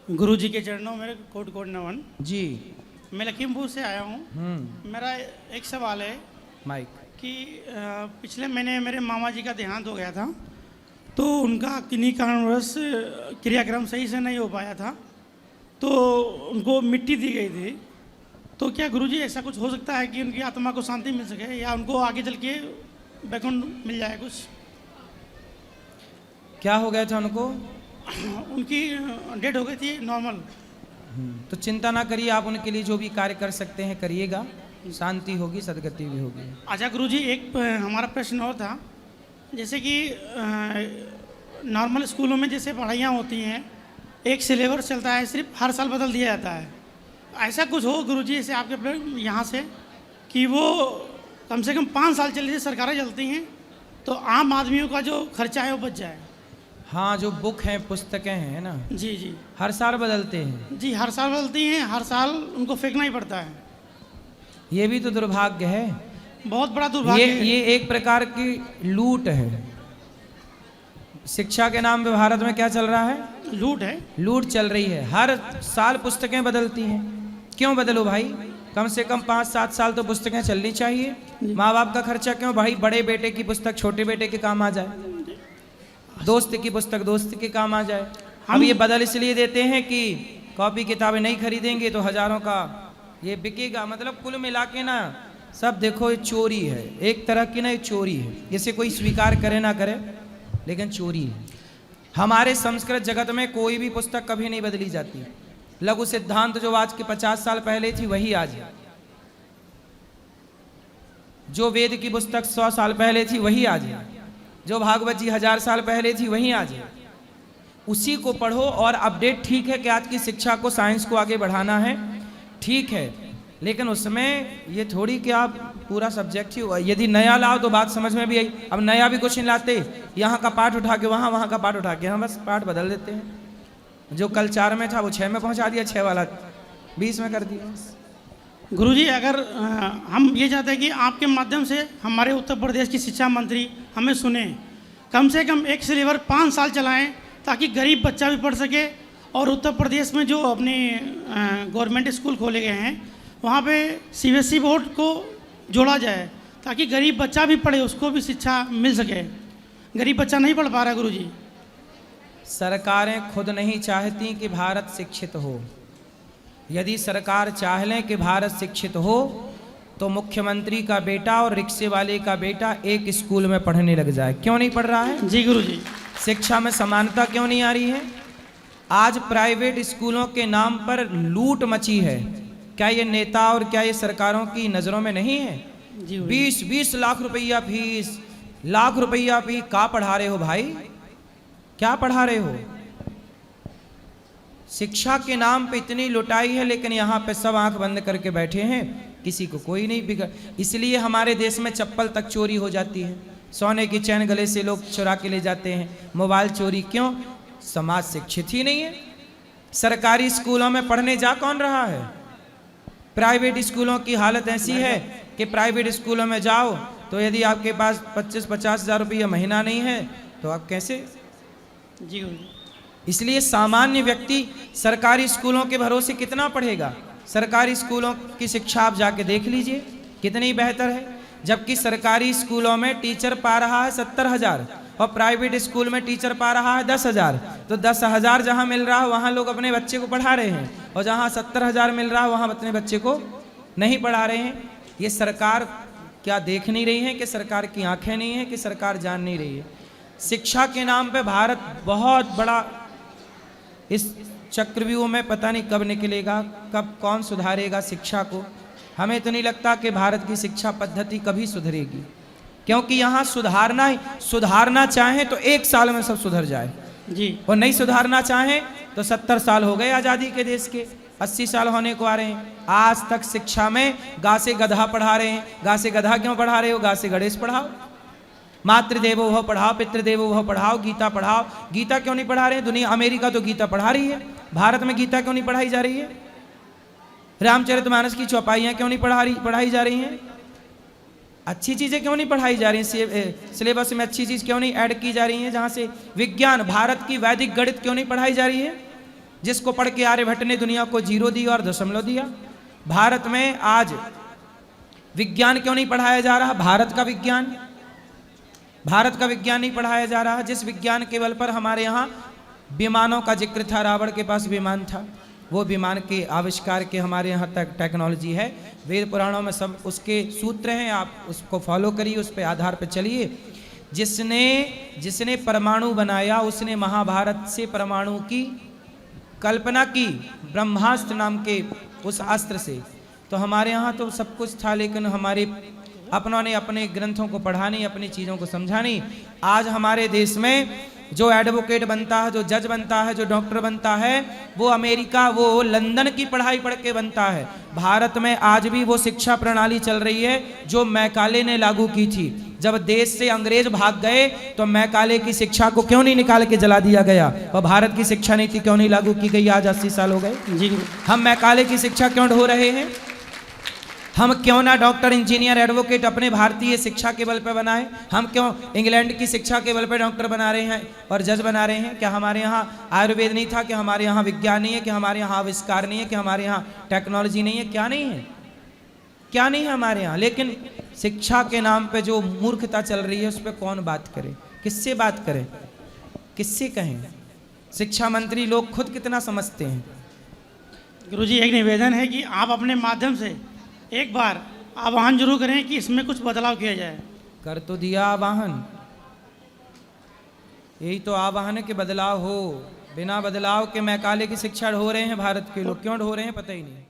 गुरु जी के चरणों में कोट कोट नमन। जी। मैं लखीमपुर से आया हूँ। मेरा एक सवाल है माइक कि पिछले महीने मेरे मामा जी का देहांत हो गया था, तो उनका किन्हीं कारणवश क्रियाक्रम सही से नहीं हो पाया था, तो उनको मिट्टी दी गई थी। तो क्या गुरु जी ऐसा कुछ हो सकता है कि उनकी आत्मा को शांति मिल सके या उनको आगे चल के वैकुंठ मिल जाए कुछ? क्या हो गया था उनको? उनकी डेथ हो गई थी नॉर्मल। तो चिंता ना करिए, आप उनके लिए जो भी कार्य कर सकते हैं करिएगा, शांति होगी, सदगति भी होगी। अच्छा गुरु जी, एक हमारा प्रश्न और था, जैसे कि नॉर्मल स्कूलों में जैसे पढ़ाइयाँ होती हैं, एक सिलेबस चलता है, सिर्फ हर साल बदल दिया जाता है। ऐसा कुछ हो गुरु जी जैसे आपके यहाँ से कि वो कम से कम 5 साल चली, सरकारें चलती हैं, तो आम आदमियों का जो खर्चा है वो बच जाए। हाँ, जो बुक हैं, पुस्तकें हैं ना, जी जी हर साल बदलते हैं। जी, हर साल बदलती हैं, हर साल उनको फेंकना ही पड़ता है। ये भी तो दुर्भाग्य है, बहुत बड़ा दुर्भाग्य है। ये एक प्रकार की लूट है। शिक्षा के नाम पे भारत में क्या चल रहा है? लूट है, लूट चल रही है। हर साल पुस्तकें बदलती हैं। क्यों बदलो भाई? कम से कम 5-7 साल तो पुस्तकें चलनी चाहिए। माँ बाप का खर्चा क्यों भाई? बड़े बेटे की पुस्तक छोटे बेटे के काम आ जाए, दोस्त की पुस्तक दोस्त के काम आ जाए। अब ये बदल इसलिए देते हैं कि कॉपी किताबें नहीं खरीदेंगे तो हजारों का ये बिकेगा। मतलब कुल मिला के ना सब देखो ये चोरी है, एक तरह की ना ये चोरी है। इसे कोई स्वीकार करे ना करे, लेकिन चोरी है। हमारे संस्कृत जगत में कोई भी पुस्तक कभी नहीं बदली जाती। लघु सिद्धांत जो आज के 50 साल पहले थी वही आज है। जो वेद की पुस्तक 100 साल पहले थी वही आज है। जो भागवत जी 1000 साल पहले थी वही आज है। उसी को पढ़ो और अपडेट। ठीक है कि आज की शिक्षा को, साइंस को आगे बढ़ाना है, ठीक है, लेकिन उसमें ये थोड़ी कि आप पूरा सब्जेक्ट ही, यदि नया लाओ तो बात समझ में भी आई। अब नया भी कुछ नहीं लाते, यहाँ का पाठ उठा के वहाँ, वहाँ का पाठ उठा के, हम बस पाठ बदल देते हैं। जो कल 4 में था वो 6 में पहुँचा दिया, 6 वाला 20 में कर दिया। गुरुजी, अगर हम ये चाहते हैं कि आपके माध्यम से हमारे उत्तर प्रदेश की शिक्षा मंत्री हमें सुने, कम से कम एक सिलेबस 5 साल चलाएं ताकि गरीब बच्चा भी पढ़ सके। और उत्तर प्रदेश में जो अपने गवर्नमेंट स्कूल खोले गए हैं वहाँ पे CBSE बोर्ड को जोड़ा जाए ताकि गरीब बच्चा भी पढ़े, उसको भी शिक्षा मिल सके। गरीब बच्चा नहीं पढ़ पा रहा गुरुजी। सरकारें खुद नहीं चाहती कि भारत शिक्षित हो। यदि सरकार चाह लें कि भारत शिक्षित हो तो मुख्यमंत्री का बेटा और रिक्शे वाले का बेटा एक स्कूल में पढ़ने लग जाए। क्यों नहीं पढ़ रहा है? जी गुरुजी। शिक्षा में समानता क्यों नहीं आ रही है? आज प्राइवेट स्कूलों के नाम पर लूट मची है। क्या ये नेता और क्या ये सरकारों की नज़रों में नहीं है? 20-20 लाख रुपया फीस, लाख रुपया फीस, क्या पढ़ा रहे हो भाई? क्या पढ़ा रहे हो? शिक्षा के नाम पे इतनी लुटाई है, लेकिन यहाँ पे सब आंख बंद करके बैठे हैं, किसी को कोई नहीं बिगड़। इसलिए हमारे देश में चप्पल तक चोरी हो जाती है, सोने की चैन गले से लोग चुरा के ले जाते हैं, मोबाइल चोरी। क्यों? समाज शिक्षित ही नहीं है। सरकारी स्कूलों में पढ़ने जा कौन रहा है? प्राइवेट स्कूलों की हालत ऐसी है कि प्राइवेट स्कूलों में जाओ तो यदि आपके पास 25-50 हज़ार रुपया महीना नहीं है तो आप कैसे? जी। इसलिए सामान्य व्यक्ति सरकारी स्कूलों के भरोसे कितना पढ़ेगा? सरकारी स्कूलों की शिक्षा आप जाके देख लीजिए कितनी बेहतर है। जबकि सरकारी स्कूलों में टीचर पा रहा है 70,000 और प्राइवेट स्कूल में टीचर पा रहा है 10,000। तो 10,000 जहाँ मिल रहा है वहाँ लोग अपने बच्चे को पढ़ा रहे हैं, और जहाँ 70,000 मिल रहा है वहाँ अपने बच्चे को नहीं पढ़ा रहे हैं। ये सरकार क्या देख नहीं रही है कि सरकार की आंखें नहीं है कि सरकार जान नहीं रही है? शिक्षा के नाम पे भारत बहुत बड़ा इस चक्रव्यूह में पता नहीं कब निकलेगा, कब कौन सुधारेगा शिक्षा को। हमें तो नहीं लगता कि भारत की शिक्षा पद्धति कभी सुधरेगी, क्योंकि यहाँ सुधारना चाहें तो 1 साल में सब सुधर जाए जी, और नहीं सुधारना चाहें तो 70 साल हो गए आज़ादी के देश के, 80 साल होने को आ रहे हैं। आज तक शिक्षा में गा से गधा पढ़ा रहे हैं। गा से गधा क्यों पढ़ा रहे हो? गा से गणेश पढ़ाओ, मातृदेवो भव पढ़ाओ, पितृदेवो भव पढ़ाओ, गीता पढ़ाओ। गीता क्यों नहीं पढ़ा रहे हैं? दुनिया, अमेरिका तो गीता पढ़ा रही है, भारत में गीता क्यों नहीं पढ़ाई जा रही है? रामचरितमानस की चौपाइयाँ क्यों नहीं पढ़ाई जा रही हैं? अच्छी चीज़ें क्यों नहीं पढ़ाई जा रही हैं? सिलेबस में अच्छी चीज़ क्यों नहीं ऐड की जा रही है? जहाँ से विज्ञान, भारत की वैदिक गणित क्यों नहीं पढ़ाई जा रही है? जिसको पढ़ के आर्यभट्ट ने दुनिया को 0 दिया और दशमलव दिया। भारत में आज विज्ञान क्यों नहीं पढ़ाया जा रहा? भारत का विज्ञान नहीं पढ़ाया जा रहा, जिस विज्ञान के बल पर हमारे यहाँ विमानों का जिक्र था। रावण के पास विमान था, वो विमान के आविष्कार के हमारे यहाँ तक टेक्नोलॉजी है। वेद पुराणों में सब उसके सूत्र हैं, आप उसको फॉलो करिए, उस पे आधार पर चलिए। जिसने परमाणु बनाया उसने महाभारत से परमाणु की कल्पना की, ब्रह्मास्त्र नाम के उस अस्त्र से। तो हमारे यहाँ तो सब कुछ था, लेकिन हमारे अपनों ने अपने ग्रंथों को पढ़ा नहीं, अपनी चीज़ों को समझा नहीं। आज हमारे देश में जो एडवोकेट बनता है, जो जज बनता है, जो डॉक्टर बनता है, वो अमेरिका, वो लंदन की पढ़ाई पढ़ के बनता है। भारत में आज भी वो शिक्षा प्रणाली चल रही है जो मैकाले ने लागू की थी। जब देश से अंग्रेज भाग गए तो मैकाले की शिक्षा को क्यों नहीं निकाल के जला दिया गया, और भारत की शिक्षा नीति क्यों नहीं लागू की गई? आज 80 साल हो गए। जी हम मैकाले की शिक्षा क्यों ढो रहे हैं? हम क्यों ना डॉक्टर, इंजीनियर, एडवोकेट अपने भारतीय शिक्षा के बल पर बनाए? हम क्यों इंग्लैंड की शिक्षा के बल पर डॉक्टर बना रहे हैं और जज बना रहे हैं? क्या हमारे यहाँ आयुर्वेद नहीं था? कि हमारे यहाँ विज्ञान नहीं है? कि हमारे यहाँ आविष्कार नहीं है? कि हमारे यहाँ टेक्नोलॉजी नहीं है? क्या नहीं है? क्या नहीं है हमारे यहाँ? लेकिन शिक्षा के नाम पे जो मूर्खता चल रही है उस पर कौन बात करे? किससे बात करें? किससे कहें? शिक्षा मंत्री लोग खुद कितना समझते हैं। गुरुजी, एक निवेदन है कि आप अपने माध्यम से एक बार आह्वान जरूर करें कि इसमें कुछ बदलाव किया जाए। कर तो दिया आह्वान, यही तो आह्वान है कि बदलाव हो। बिना बदलाव के मैकाले की शिक्षा ढो रहे हैं भारत के लोग। क्यों ढो रहे हैं पता ही नहीं।